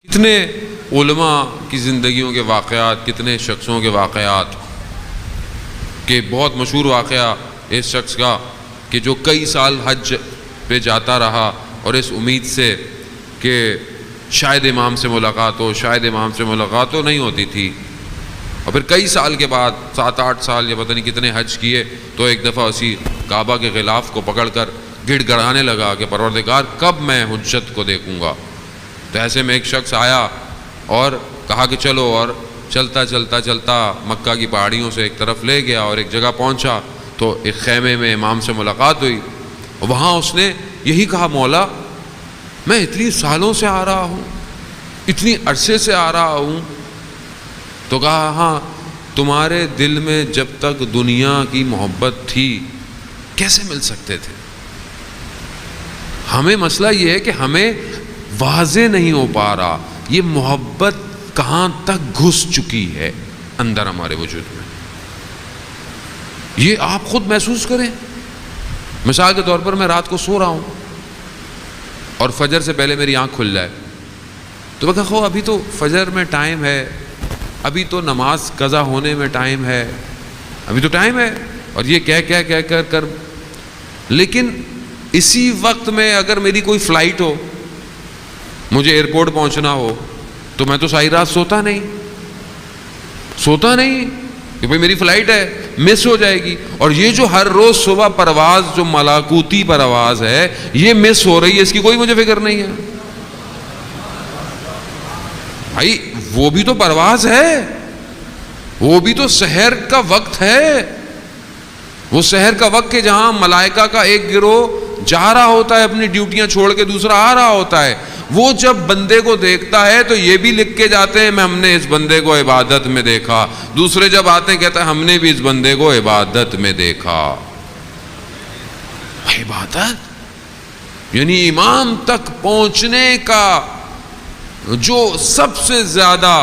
کتنے علماء کی زندگیوں کے واقعات، کتنے شخصوں کے واقعات، کہ بہت مشہور واقعہ اس شخص کا کہ جو کئی سال حج پہ جاتا رہا اور اس امید سے کہ شاید امام سے ملاقات ہو، شاید امام سے ملاقات ہو، نہیں ہوتی تھی، اور پھر کئی سال کے بعد 7-8 سال یا پتہ نہیں کتنے حج کیے تو ایک دفعہ اسی کعبہ کے غلاف کو پکڑ کر گڑ گڑانے لگا کہ پروردگار کب میں حجت کو دیکھوں گا۔ تو ایسے میں ایک شخص آیا اور کہا کہ چلو، اور چلتا چلتا چلتا مکہ کی پہاڑیوں سے ایک طرف لے گیا اور ایک جگہ پہنچا تو ایک خیمے میں امام سے ملاقات ہوئی، اور وہاں اس نے یہی کہا، مولا میں اتنی سالوں سے آ رہا ہوں، اتنی عرصے سے آ رہا ہوں۔ تو کہا ہاں، تمہارے دل میں جب تک دنیا کی محبت تھی کیسے مل سکتے تھے؟ ہمیں مسئلہ یہ ہے کہ ہمیں واضح نہیں ہو پا رہا یہ محبت کہاں تک گھس چکی ہے اندر ہمارے وجود میں۔ یہ آپ خود محسوس کریں۔ مثال کے طور پر میں رات کو سو رہا ہوں اور فجر سے پہلے میری آنکھ کھل جائے تو میں کہا ابھی تو فجر میں ٹائم ہے، ابھی تو نماز قضا ہونے میں ٹائم ہے، ابھی تو ٹائم ہے، اور یہ کہہ کر لیکن اسی وقت میں اگر میری کوئی فلائٹ ہو، مجھے ایئرپورٹ پہنچنا ہو، تو میں تو ساری رات سوتا نہیں کہ بھئی میری فلائٹ ہے، مس ہو جائے گی۔ اور یہ جو ہر روز صبح پرواز، جو ملاکوتی پرواز ہے، یہ مس ہو رہی ہے، اس کی کوئی مجھے فکر نہیں ہے۔ بھائی وہ بھی تو پرواز ہے، وہ بھی تو سحر کا وقت ہے، وہ سحر کا وقت کہ جہاں ملائکہ کا ایک گروہ جا رہا ہوتا ہے اپنی ڈیوٹیاں چھوڑ کے، دوسرا آ رہا ہوتا ہے۔ وہ جب بندے کو دیکھتا ہے تو یہ بھی لکھ کے جاتے ہیں ہم نے اس بندے کو عبادت میں دیکھا، دوسرے جب آتے ہیں کہتا ہے ہم نے بھی اس بندے کو عبادت میں دیکھا۔ عبادت یعنی امام تک پہنچنے کا جو سب سے زیادہ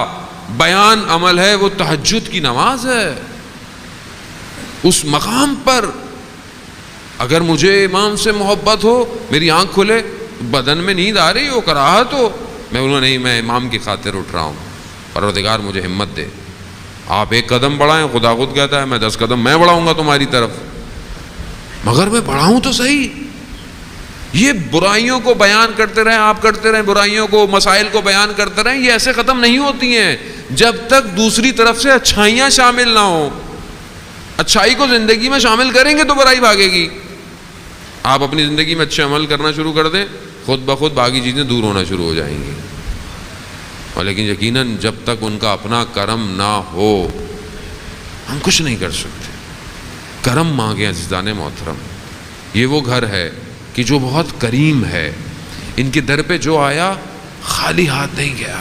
بیان عمل ہے وہ تہجد کی نماز ہے۔ اس مقام پر اگر مجھے امام سے محبت ہو، میری آنکھ کھلے، بدن میں نیند آ رہی ہو، کراہت ہو، میں بولوں نہیں، میں امام کی خاطر اٹھ رہا ہوں، پروردگار مجھے ہمت دے۔ آپ ایک قدم بڑھائیں، خدا خود کہتا ہے میں 10 قدم میں بڑھاؤں گا تمہاری طرف، مگر میں بڑھاؤں تو صحیح۔ یہ برائیوں کو بیان کرتے رہیں، آپ کرتے رہیں، برائیوں کو، مسائل کو بیان کرتے رہیں، یہ ایسے ختم نہیں ہوتی ہیں جب تک دوسری طرف سے اچھائیاں شامل نہ ہوں۔ اچھائی کو زندگی میں شامل کریں گے تو برائی بھاگے گی۔ آپ اپنی زندگی میں اچھے عمل کرنا شروع کر دیں، خود بخود باقی چیزیں دور ہونا شروع ہو جائیں گی۔ اور لیکن یقیناً جب تک ان کا اپنا کرم نہ ہو ہم کچھ نہیں کر سکتے۔ کرم مانگیں عزیزان محترم، یہ وہ گھر ہے کہ جو بہت کریم ہے، ان کے در پہ جو آیا خالی ہاتھ نہیں گیا۔